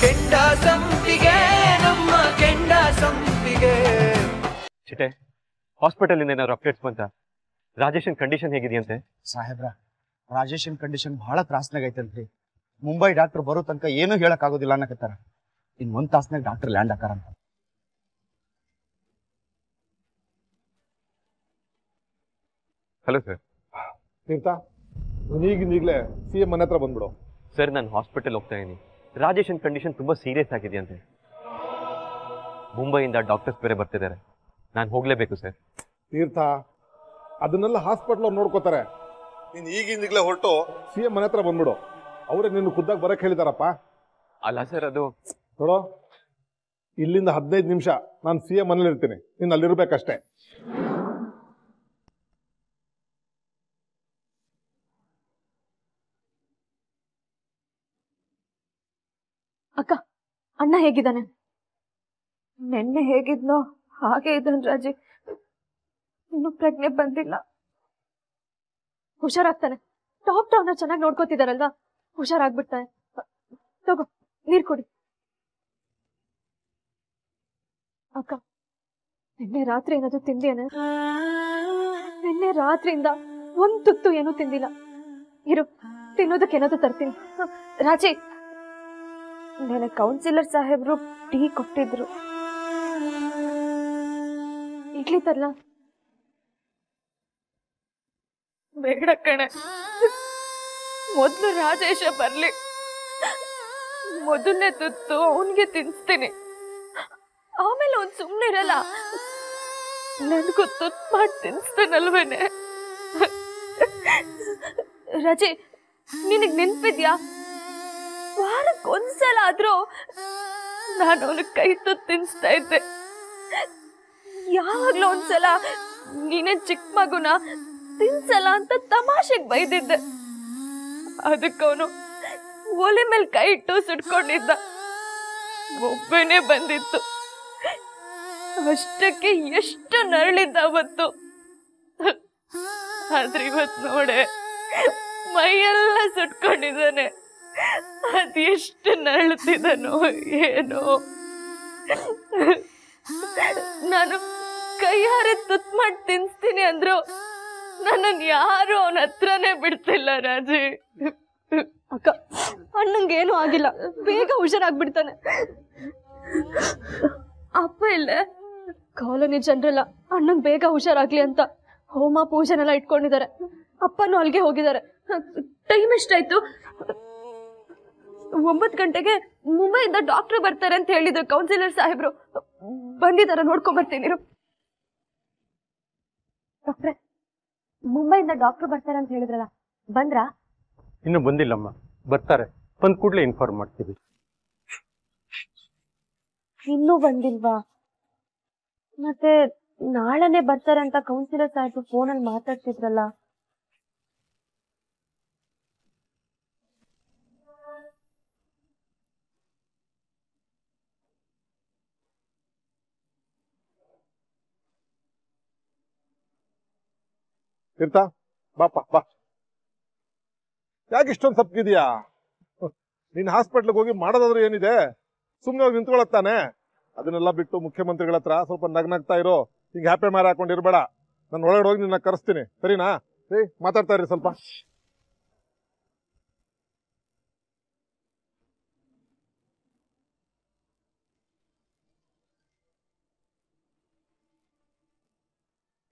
ಕೆಂಡ ಸಂಪಿಗೆ ನಮ್ಮ ಕೆಂಡ ಸಂಪಿಗೆ. ಚಿಟೆ, ಹಾಸ್ಪಿಟಲ್ ಇಂದ ಏನಾದ್ರು ಅಪ್ಡೇಟ್ಸ್ ಬಂತ? ರಾಜೇಶನ್ ಕಂಡೀಷನ್ ಹೇಗಿದೆಯಂತೆ? ಸಾಹೇಬ್ರ, ರಾಜೇಶನ್ ಕಂಡೀಷನ್ ಬಹಳ ತ್ರಾಸ್ನಾಗ ಐತಂತ್ರಿ. ಮುಂಬೈ ಡಾಕ್ಟರ್ ಬರೋ ತನಕ ಏನೂ ಹೇಳಕ್ ಆಗೋದಿಲ್ಲ ಅನ್ನಕತ್ತಾರ. ಇನ್ 1 ತಾಸ್ನಾಗ ಡಾಕ್ಟರ್ ಲ್ಯಾಂಡ್ ಆಕಾರಂತ. Hello sir. ತೀರ್ಥ, ಈಗಲೇ CM ಮನೆ ಹತ್ರ ಬಂದ್ಬಿಡು. ಸರ್, ನಾನು ಹಾಸ್ಪಿಟಲ್ ಹೋಗ್ತಾ ಇದ್ದೀನಿ. ರಾಜೇಶನ್ ಕಂಡೀಷನ್ ತುಂಬಾ ಸೀರಿಯಸ್ ಆಗಿದೆಯಂತೆ. ಮುಂಬೈಯಿಂದ ಡಾಕ್ಟರ್ಸ್ ಬೇರೆ ಬರ್ತಿದ್ದಾರೆ. ನಾನು ಹೋಗ್ಲೇಬೇಕು ಸರ್. ತೀರ್ಥ, ಅದನ್ನೆಲ್ಲ ಹಾಸ್ಪಿಟಲ್ ಅವ್ರು ನೋಡ್ಕೋತಾರೆ. ನೀನು ಈಗಲೇ ಹೊರಟು CM ಮನೆ ಹತ್ರ ಬಂದ್ಬಿಡು. ಅವರೇ ನಿನ್ನ ಖುದ್ದಾಗಿ ಬರಕ್ಕೆ ಹೇಳಿದಾರಪ್ಪ. ಅಲ್ಲ ಸರ್, ಅದು ನೋಡೋ, ಇಲ್ಲಿಂದ 15 ನಿಮಿಷ ನಾನು CM ಮನೇಲಿ ಇರ್ತೀನಿ. ನೀನು ಅಲ್ಲಿರ್ಬೇಕಷ್ಟೇ. ಅಕ್ಕ, ಅಣ್ಣ ಹೇಗಿದ್ದಾನೆ? ನೆನ್ನೆ ಹೇಗಿದ್ನೋ ಹಾಗೆ ಇದ್ದಾನೆ ರಾಜಿ. ಇನ್ನು ಪ್ರಜ್ಞೆ ಬಂದಿಲ್ಲ. ಹುಷಾರಾಗ್ತಾನೆ. ಡಾಕ್ಟರ್ ಅವನ್ನ ಚೆನ್ನಾಗಿ ನೋಡ್ಕೋತಿದಾರಲ್ವಾ, ಹುಷಾರಾಗ್ಬಿಡ್ತಾನೆ. ತಗೋ, ನೀರ್ ಕೊಡಿ. ಅಕ್ಕ, ನಿನ್ನೆ ರಾತ್ರಿ ಏನಾದ್ರು ತಿಂದೇನೆ? ನಿನ್ನೆ ರಾತ್ರಿಯಿಂದ 1 ತುತ್ತು ಏನೂ ತಿಂದಿಲ್ಲ. ಇರು, ತಿನ್ನೋದಕ್ಕೆ ಏನಾದ್ರು ತರ್ತೀನಿ. ರಾಜಿ, ನೆನೆ ಕೌನ್ಸಿಲರ್ ಸಾಹೇಬ್ರು ಟೀ ಕೊಟ್ಟಿದ್ರು. ಇಡ್ಲಿ ತರ್ಲಾ? ಬೇಡ ಕಣೆ, ಮೊದ್ಲು ರಾಜೇಶ ಬರ್ಲಿ. ಮೊದಲನೇ ತುತ್ತು ಅವನ್ಗೆ ತಿನ್ಸ್ತೀನಿ, ಆಮೇಲೆ ಅವ್ನ್ ಸುಮ್ನೆ ಇರಲ್ಲ. ನನ್ಗೂ ತುತ್ತು ಮಾಡಿ ತಿನ್ಸ್ತಾನಲ್ವೇನೆ. ರಜೆ, ನಿನಗ್ ನೆನ್ಪಿದ್ಯಾ? ವಾರಕ್ಕೊಂದ್ಸಲ ಆದ್ರೂ ನಾನು ಅವನಿಗೆ ಕೈ ತುತ್ತು ತಿನ್ಸ್ತಾ ಇದ್ದೆ. ಯಾವಾಗ್ಲೂ ಒಂದ್ಸಲ ನೀನೇ ಚಿಕ್ಕ ಮಗುನ ತಿನ್ಸಲ್ಲ ಅಂತ ತಮಾಷೆಗೆ ಬೈದಿದ್ದೆ. ಅದಕ್ಕವನು ಒಲೆ ಮೇಲೆ ಕೈ ಇಟ್ಟು ಸುಟ್ಕೊಂಡಿದ್ದ. ಒಬ್ಬನೇ ಬಂದಿತ್ತು. ಅಷ್ಟಕ್ಕೆ ಎಷ್ಟು ನರಳಿದ್ದ ಅವತ್ತು. ಆದ್ರೆ ಇವತ್ ನೋಡೆ, ಮೈಯೆಲ್ಲ ಸುಟ್ಕೊಂಡಿದ್ದಾನೆ. ಅದೆಷ್ಟು ನರಳುತ್ತಿದ್ದನೋ ಏನೋ. ನಾನು ಕೈಯಾರೆ ತುತ್ತು ಮಾಡಿ ತಿನ್ಸ್ತೀನಿ ಅಂದ್ರು ನನ್ನನ್ನು ಯಾರು ಅವನ ಹತ್ರನೇ ಬಿಡ್ತಿಲ್ಲ ರಾಜಿ. ಅಕ್ಕ, ಅಣ್ಣಂಗೇನು ಆಗಿಲ್ಲ, ಬೇಗ ಹುಷಾರಾಗ್ಬಿಡ್ತಾನೆ. ಅಪ್ಪ ಇಲ್ಲ, ಕಾಲೋನಿ ಜನರೆಲ್ಲ ಅಣ್ಣಂಗ್ ಬೇಗ ಹುಷಾರಾಗ್ಲಿ ಅಂತ ಹೋಮ ಪೂಜೆನೆಲ್ಲ ಇಟ್ಕೊಂಡಿದ್ದಾರೆ. ಅಪ್ಪನೂ ಅಲ್ಲಿಗೆ ಹೋಗಿದ್ದಾರೆ. ಟೈಮ್ ಎಷ್ಟಾಯ್ತು? 9 ಗಂಟೆಗೆ ಮುಂಬೈಯಿಂದ ಡಾಕ್ಟರ್ ಬರ್ತಾರೆ ಅಂತ ಹೇಳಿದ್ರು ಕೌನ್ಸಿಲರ್ ಸಾಹೇಬ್ರು. ಬಂದಿದಾರ, ನೋಡ್ಕೊಂಡ್ ಬರ್ತೀನಿ. ಡಾಕ್ಟ್ರೆ, ಮುಂಬೈಯಿಂದ ಡಾಕ್ಟರ್ ಬರ್ತಾರೆ ಅಂತ ಹೇಳಿದ್ರಲ್ಲ, ಬಂದ್ರಾ? ಇನ್ನು ಬಂದಿಲ್ಲಮ್ಮ, ಬರ್ತಾರೆ. ಬಂದ್ ಕೂಡ್ಲೆ ಇನ್ಫಾರ್ಮ್ ಮಾಡ್ತೀವಿ. ಇನ್ನೂ ಬಂದಿಲ್ವಾ? ಮತ್ತೆ ನಾಳೆನೆ ಬರ್ತಾರೆ ಅಂತ ಕೌನ್ಸಿಲರ್ ಸಾಹೇಬ್ರು ಫೋನಲ್ಲಿ ಮಾತಾಡ್ತಿದ್ರಲ್ಲ. ತೀರ್ಥ, ಬಾಪ ಬಾ. ಯಾಕೆ ಇಷ್ಟೊಂದು ಸಪ್ಗಿದ್ಯಾ? ನೀನ್ ಹಾಸ್ಪಿಟ್ಲಿಗೆ ಹೋಗಿ ಮಾಡೋದಾದ್ರೂ ಏನಿದೆ? ಸುಮ್ಮನೆ ಹೋಗಿ ನಿಂತ್ಕೊಳತ್ತಾನೆ. ಅದನ್ನೆಲ್ಲ ಬಿಟ್ಟು ಮುಖ್ಯಮಂತ್ರಿಗಳ ಹತ್ರ ಸ್ವಲ್ಪ ನಗ್ನಗ್ತಾ ಇರೋ. ಈಗ ಹ್ಯಾಪಿ ಮಾರ ಹಾಕೊಂಡಿರ್ಬೇಡ. ನಾನು ಒಳಗಡೆ ಹೋಗಿ ನಿನ್ನ ಕರೆಸ್ತೀನಿ, ಸರಿನಾ? ಮಾತಾಡ್ತಾ ಇರಿ ಸ್ವಲ್ಪ.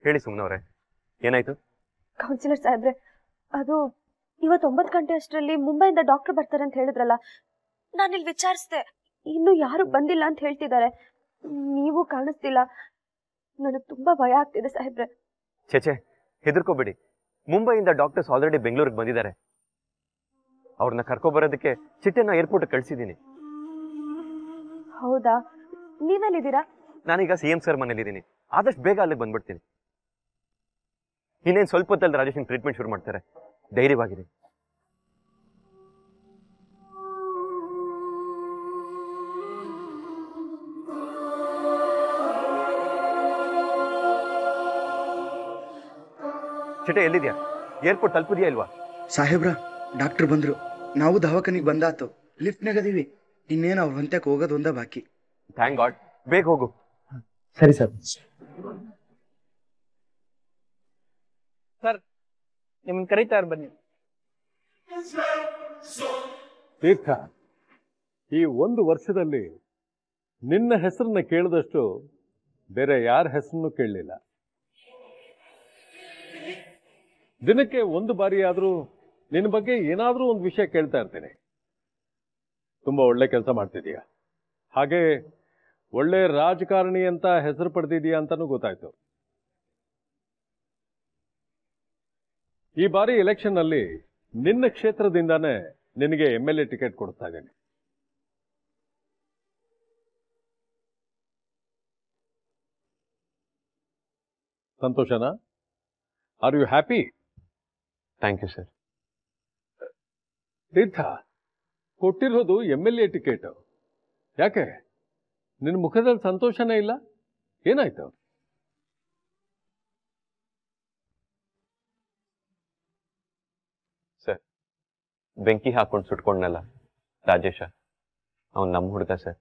ಹೇಳಿ ಸುಮ್ನವ್ರೆ, ಏನಾಯ್ತು? ಕೌನ್ಸಿಲರ್ ಸಾಹೇಬ್ರೆ, ಅದು ಇವತ್ತು 9 ಗಂಟೆ ಅಷ್ಟರಲ್ಲಿ ಮುಂಬೈಯಿಂದ ಡಾಕ್ಟರ್ ಬರ್ತಾರೆ ಅಂತ ಹೇಳಿದ್ರಲ್ಲ. ನಾನಿಲ್ಲಿ ವಿಚಾರಿಸ್ದೆ, ಇನ್ನು ಯಾರು ಬಂದಿಲ್ಲ ಅಂತ ಹೇಳ್ತಿದ್ದಾರೆ. ನೀವು ಕಾಣಿಸ್ತಿಲ್ಲ. ನನಗೆ ತುಂಬಾ ಭಯ ಆಗ್ತಿದೆ ಸಾಹೇಬ್ರೆ. ಛೇ, ಹೆದರ್ಕೋಬೇಡಿ. ಮುಂಬೈಯಿಂದ ಡಾಕ್ಟರ್ಸ್ ಆಲ್ರೆಡಿ ಬೆಂಗಳೂರಿಗೆ ಬಂದಿದ್ದಾರೆ. ಅವ್ರನ್ನ ಕರ್ಕೊಬರೋದಕ್ಕೆ ಚಿಟ್ಟೆನ ಏರ್ಪೋರ್ಟ್ ಕಳ್ಸಿದ್ದೀನಿ. ಹೌದಾ? ನೀವೆಲ್ಲಿದ್ದೀರಾ? ನಾನೀಗ CM ಸರ್ ಮನೇಲಿದ್ದೀನಿ. ಆದಷ್ಟು ಬೇಗ ಅಲ್ಲಿಗೆ ಬಂದ್ಬಿಡ್ತೀನಿ. ಇನ್ನೇನು ಸ್ವಲ್ಪ ಹೊತ್ತಲ್ಲಿ ರಾಜೇಶನ್ ಟ್ರೀಟ್ಮೆಂಟ್ ಶುರು ಮಾಡ್ತಾರೆ. ಧೈರ್ಯವಾಗಿದೆ. ಚಿಟ್ಟೆ ಎಲ್ಲಿದ್ಯಾ? ಏರ್ಪೋರ್ಟ್ ತಲುಪಿದ್ಯಾ ಇಲ್ವಾ? ಸಾಹೇಬ್ರ, ಡಾಕ್ಟರ್ ಬಂದ್ರು. ನಾವು ದವಾಖಾನಿಗೆ ಬಂದಾತು. ಲಿಫ್ಟ್ನಾಗ ಅದೀವಿ. ಇನ್ನೇನು ಅವ್ರ ಹೊಂತಕ್ಕೆ ಹೋಗೋದು ಒಂದೇ ಬಾಕಿ. Thank god. ಬೇಗ ಹೋಗು. ಸರಿ ಸರ್. ಸರ್ ನಿಮ್ಮನ್ನ ಕರೀತಾರೆ ಬನ್ನಿ. ತೀರ್ಥ, ಈ 1 ವರ್ಷದಲ್ಲಿ ನಿನ್ನ ಹೆಸರನ್ನ ಕೇಳಿದಷ್ಟು ಬೇರೆ ಯಾರ ಹೆಸರನ್ನು ಕೇಳಲಿಲ್ಲ. ದಿನಕ್ಕೆ 1 ಬಾರಿ ಆದರೂ ನಿನ್ನ ಬಗ್ಗೆ ಏನಾದರೂ ಒಂದು ವಿಷಯ ಕೇಳ್ತಾ ಇರ್ತೇನೆ. ತುಂಬಾ ಒಳ್ಳೆ ಕೆಲಸ ಮಾಡ್ತಿದೀಯ, ಹಾಗೆ ಒಳ್ಳೆ ರಾಜಕಾರಣಿ ಅಂತ ಹೆಸರು ಪಡೆದಿದೀಯ ಅಂತಾನೂ ಗೊತ್ತಾಯ್ತು. ಈ ಬಾರಿ ಎಲೆಕ್ಷನ್ ಅಲ್ಲಿ ನಿನ್ನ ಕ್ಷೇತ್ರದಿಂದಾನೇ ನಿನಗೆ MLA ಟಿಕೆಟ್ ಕೊಡ್ತಾ ಇದ್ದೇನೆ. ಸಂತೋಷನಾ? Are you happy? Thank you sir. Theertha, ಕೊಟ್ಟಿರೋದು MLA ಟಿಕೆಟ್. ಯಾಕೆ ನಿನ್ನ ಮುಖದಲ್ಲಿ ಸಂತೋಷನೇ ಇಲ್ಲ? ಏನಾಯ್ತು? ಸರ್, ಬೆಂಕಿ ಹಾಕೊಂಡು ಸುಟ್ಕೊಂಡ್ನಲ್ಲ ರಾಜೇಶ, ಅವನು ನಮ್ಮ ಹುಡುಗ ಸರ್.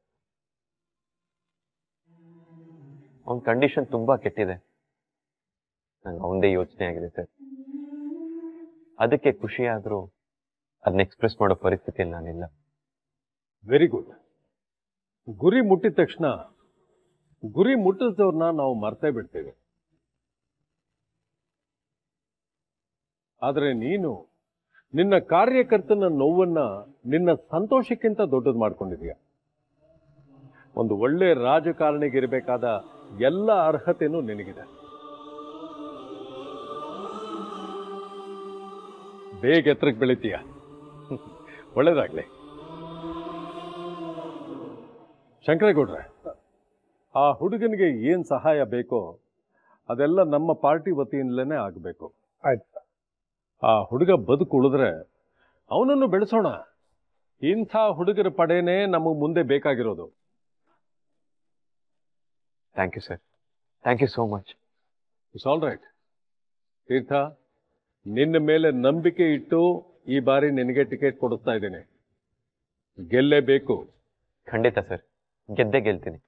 ಅವನ ಕಂಡೀಷನ್ ತುಂಬಾ ಕೆಟ್ಟಿದೆ. ನಂಗೆ ಅವನದೇ ಯೋಚನೆ ಆಗಿದೆ ಸರ್. ಅದಕ್ಕೆ ಖುಷಿ ಆದ್ರೂ ಅದನ್ನ ಎಕ್ಸ್ಪ್ರೆಸ್ ಮಾಡೋ ಪರಿಸ್ಥಿತಿಯಲ್ಲಿ ನಾನಿಲ್ಲ. Very good. ಗುರಿ ಮುಟ್ಟಿದ ತಕ್ಷಣ ಗುರಿ ಮುಟ್ಟಿಸಿದವ್ರನ್ನ ನಾವು ಮರ್ತೇ ಬಿಡ್ತೇವೆ. ಆದರೆ ನೀನು ನಿನ್ನ ಕಾರ್ಯಕರ್ತನ ನೋವನ್ನ ನಿನ್ನ ಸಂತೋಷಕ್ಕಿಂತ ದೊಡ್ಡದು ಮಾಡ್ಕೊಂಡಿದೀಯ. ಒಂದು ಒಳ್ಳೆ ರಾಜಕಾರಣಿಗಿರಬೇಕಾದ ಎಲ್ಲ ಅರ್ಹತೆನೂ ನಿನಗಿದೆ. ಬೇಗ ಎತ್ತರಕ್ಕೆ ಬೆಳಿತೀಯ. ಒಳ್ಳೇದಾಗ್ಲಿ. ಶಂಕರೇಗೌಡ್ರೆ, ಆ ಹುಡುಗನಿಗೆ ಏನ್ ಸಹಾಯ ಬೇಕೋ ಅದೆಲ್ಲ ನಮ್ಮ ಪಾರ್ಟಿ ವತಿಯಿಂದಲೇ ಆಗಬೇಕು. ಆಯ್ತು. ಆ ಹುಡುಗ ಬದುಕು ಉಳಿದ್ರೆ ಅವನನ್ನು ಬೆಳೆಸೋಣ. ಇಂಥ ಹುಡುಗರ ಪಡೆನೇ ನಮಗೆ ಮುಂದೆ ಬೇಕಾಗಿರೋದು. Thank you sir. Thank you so much. It's all right. Theertha, ನಿನ್ನ ಮೇಲೆ ನಂಬಿಕೆ ಇಟ್ಟು ಈ ಬಾರಿ ನಿನಗೆ ಟಿಕೆಟ್ ಕೊಡಿಸ್ತಾ ಇದ್ದೇನೆ. ಗೆಲ್ಲೇಬೇಕು. ಖಂಡಿತ ಸರ್, ಗೆದ್ದೇ ಗೆಲ್ತೀನಿ.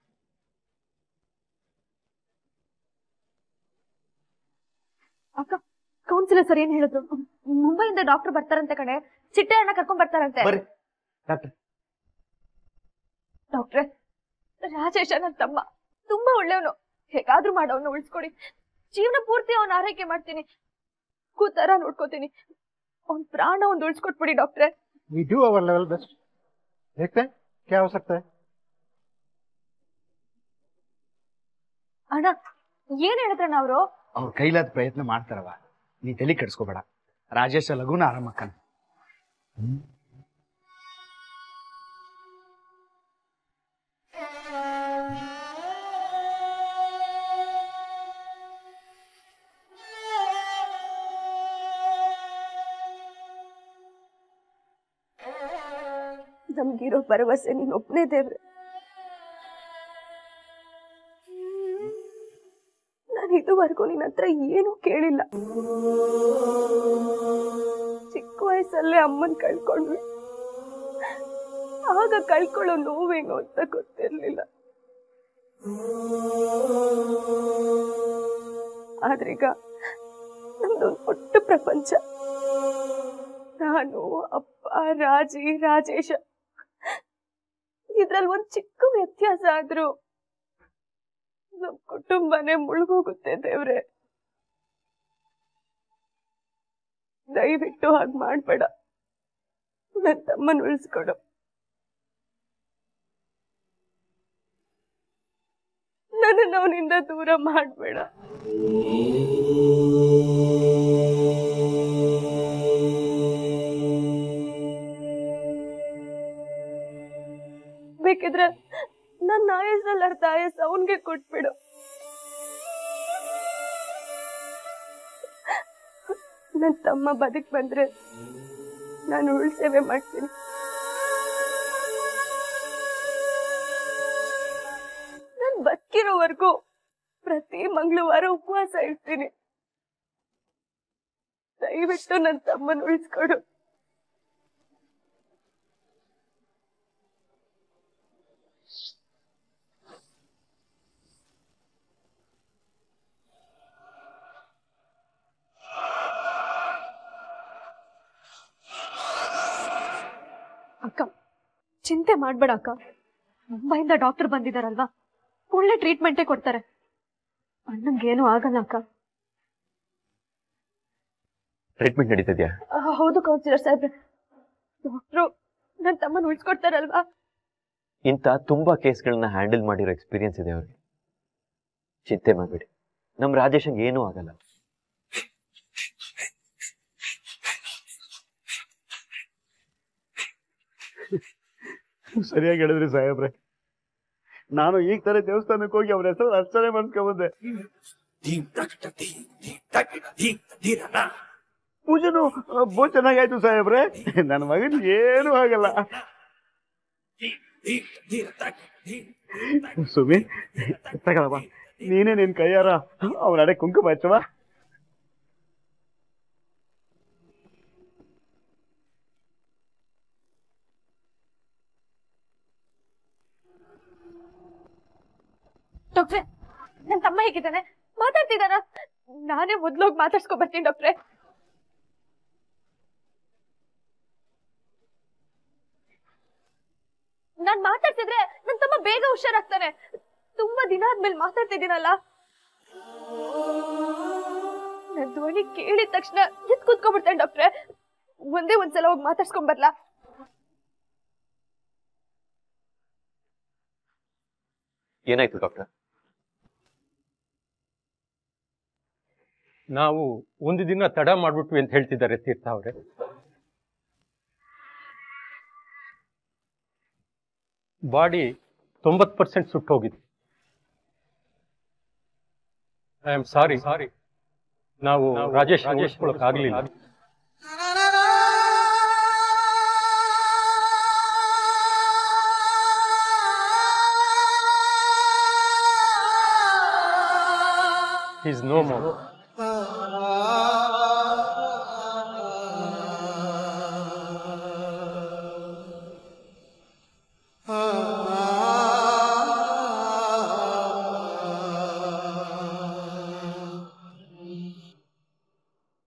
ಅಕ್ಕ, ಕೌನ್ಸಿಲರ್ ಸರ್ ಏನ್ ಹೇಳಿದ್ರು? ಮುಂಬೈಯಿಂದ ಡಾಕ್ಟರ್ ಬರ್ತಾರಂತೆ ಕಣೆ, ಚಿಟ್ಟೆ ಹಣ್ಣ ಕರ್ಕೊಂಡ್ ಬರ್ತಾರಂತೆ. ಡಾಕ್ಟ್ರೆ, ರಾಜೇಶ ನನ್ನ ತಮ್ಮ ತುಂಬಾ ಒಳ್ಳೆಯವನು. ಹೇಗಾದ್ರೂ ಮಾಡೋನು ಉಳಿಸ್ಕೊಡಿ. ಜೀವನ ಪೂರ್ತಿ ಅವನ ಆರೈಕೆ ಮಾಡ್ತೀನಿ, ಕೂತರ ನೋಡ್ಕೋತೀನಿ. ಅವನ್ ಪ್ರಾಣ ಒಂದು ಉಳಿಸ್ಕೊಟ್ಬಿಡಿ ಡಾಕ್ಟ್ರೆ. We do our level best. देखते हैं क्या हो सकता है. ಅಣ್ಣ, ಏನ್ ಹೇಳಿದ್ರಣ್ಣ ಅವರು? ಅವ್ರ ಕೈಲಾದ ಪ್ರಯತ್ನ ಮಾಡ್ತಾರವ, ನೀ ತಲೆ ಕೆಡಿಸ್ಕೋಬೇಡ. ರಾಜೇಶ ಲಘುನ ಆರಾಮಕ್ಕನ. ನಮ್ಗಿರೋ ಭರವಸೆ ನೀನ್ ಒಪ್ನೇ ದೇವ್ರೆ. ನಾನು ಇದುವರೆಗೂ ನಿನ್ನ ಹತ್ರ ಏನು ಕೇಳಿಲ್ಲ. ಚಿಕ್ಕ ವಯಸ್ಸಲ್ಲೇ ಅಮ್ಮನ್ ಕಳ್ಕೊಂಡ್ವಿ. ಆಗ ಕಳ್ಕೊಳ್ಳೋ ನೋವೇನು ಅಂತ ಗೊತ್ತಿರ್ಲಿಲ್ಲ. ಆದ್ರೀಗ ನಮ್ದೊಂದು ಪುಟ್ಟ ಪ್ರಪಂಚ. ನಾನು, ಅಪ್ಪ, ರಾಜಿ, ರಾಜೇಶ, ಇದ್ರಲ್ಲಿ ಒಂದ್ ಚಿಕ್ಕ ವ್ಯತ್ಯಾಸ ಆದ್ರೂ ನಮ್ ಕುಟುಂಬನೇ ಮುಳುಗೋಗುತ್ತೆ ದೇವ್ರೆ. ದಯವಿಟ್ಟು ಹಾಗೆ ಮಾಡ್ಬೇಡ. ನನ್ನ ತಮ್ಮನ್ ಉಳಿಸ್ಕೊಡು. ನನ್ನನ್ನು ಅವನಿಂದ ದೂರ ಮಾಡ್ಬೇಡ. ಬೇಕಿದ್ರೆ ನನ್ನ ಆಯಸ್ಸಲ್ಲಿ ಅರ್ಧ ಆಯಸ್ ಅವನ್ಗೆ ಕೊಟ್ಬಿಡು. ನನ್ನ ತಮ್ಮ ಬದುಕ್ ಬಂದ್ರೆ ನಾನು ಉಳ್ ಸೇವೆ ಮಾಡ್ತೀನಿ. ನಾನು ಬದುಕಿರೋವರೆಗೂ ಪ್ರತಿ ಮಂಗಳವಾರ ಉಪವಾಸ ಇರ್ತೀನಿ. ದಯವಿಟ್ಟು ನನ್ನ ತಮ್ಮನ ಉಳಿಸ್ಕೊಡು. ಅಕ್ಕ ಚಿಂತೆ ಮಾಡ್ಬೇಡ ಅಕ್ಕ, ಮುಂಬೈಯಿಂದ ಡಾಕ್ಟರ್ ಬಂದಿದಾರಲ್ವಾ, ಒಳ್ಳೆ ಟ್ರೀಟ್ಮೆಂಟೇ ಕೊಡ್ತಾರೆ. ಅಣ್ಣಂಗೇನು ಆಗಲ್ಲ ಅಕ್ಕ. ಟ್ರೀಟ್ಮೆಂಟ್ ನಡೀತಿದ್ಯಾ? ಹೌದು ಕೌನ್ಸಿಲರ್ ಸಾಹೇಬ್ರೆ, ಡಾಕ್ಟ್ರು ನನ್ನ ತಮ್ಮನ ಉಳಿಸ್ಕೊಡ್ತಾರಲ್ವಾ. ಇಂಥ ತುಂಬಾ ಕೇಸ್ಗಳನ್ನ ಹ್ಯಾಂಡಲ್ ಮಾಡಿರೋ ಎಕ್ಸ್ಪೀರಿಯನ್ಸ್ ಇದೆ ಅವ್ರಿಗೆ. ಚಿಂತೆ ಮಾಡಬೇಡಿ, ನಮ್ಮ ರಾಜೇಶಂಗೆ ಏನೂ ಆಗಲ್ಲ. ಸರಿಯಾಗಿ ಹೇಳಿದ್ರಿ ಸಾಹೇಬ್ರೆ. ನಾನು ಈಗ ತರ ದೇವಸ್ಥಾನಕ್ಕೆ ಹೋಗಿ ಅವ್ರ ಹೆಸರು ಅರ್ಚನೆ ಮಾಡಿಸ್ಕೊಂಬಂದೆ. ಪೂಜೆನು ಬಹು ಚೆನ್ನಾಗಾಯ್ತು ಸಾಹೇಬ್ರೆ. ನನ್ನ ಮಗನ್ ಏನು ಆಗಲ್ಲ. ಸುಮಿ ತಗೊಳವ, ನೀನೇ ನಿನ್ ಕೈಯಾರ ಅವನ ಅಡೆ ಕುಂಕುಮ ಹಚ್ಚವ. ಡಾಕ್ಟ್ರೆ, ನನ್ನ ತಮ್ಮ ಹೇಗಿದ್ದಾನೆ? ಮಾತಾಡ್ತಿದ್ದಾನ? ನಾನೇ ಮೊದ್ಲೋಗಿ ಮಾತಾಡ್ಸ್ಕೊ ಬರ್ತೀನಿ ಡಾಕ್ಟ್ರೆ. ನಾನ್ ಮಾತಾಡ್ತಿದ್ರೆ ನನ್ನ ತಮ್ಮ ಬೇಗ ಹುಷಾರಾಗ್ತಾನೆ. ತುಂಬಾ ದಿನ ಆದ್ಮೇಲೆ ಮಾತಾಡ್ತಿದ್ದೀನಲ್ಲ, ನನ್ನ ಧ್ವನಿ ಕೇಳಿದ ತಕ್ಷಣ ಎದ್ ಕೂತ್ಕೊಂಡ್ಬಿಡ್ತಾನೆ ಡಾಕ್ಟ್ರೆ. ಒಂದೇ ಒಂದ್ಸಲ ಹೋಗಿ ಮಾತಾಡ್ಸ್ಕೊಂಡ್ ಬರ್ಲಾ? ಏನಾಯ್ತು ಡಾಕ್ಟರ್? ನಾವು ಒಂದು ದಿನ ತಡ ಮಾಡ್ಬಿಟ್ವಿ ಅಂತ ಹೇಳ್ತಿದ್ದಾರೆ ತೀರ್ಥ ಅವರೇ. ಬಾಡಿ 90% ಸುಟ್ಟೋಗಿದೆ. ಐ ಆಮ್ ಸಾರಿ, ನಾವು Rajesh ಉಳಿಸ್ಕೊಳ್ಳೋಕ್ಕಾಗಲಿಲ್ಲ. He is no more.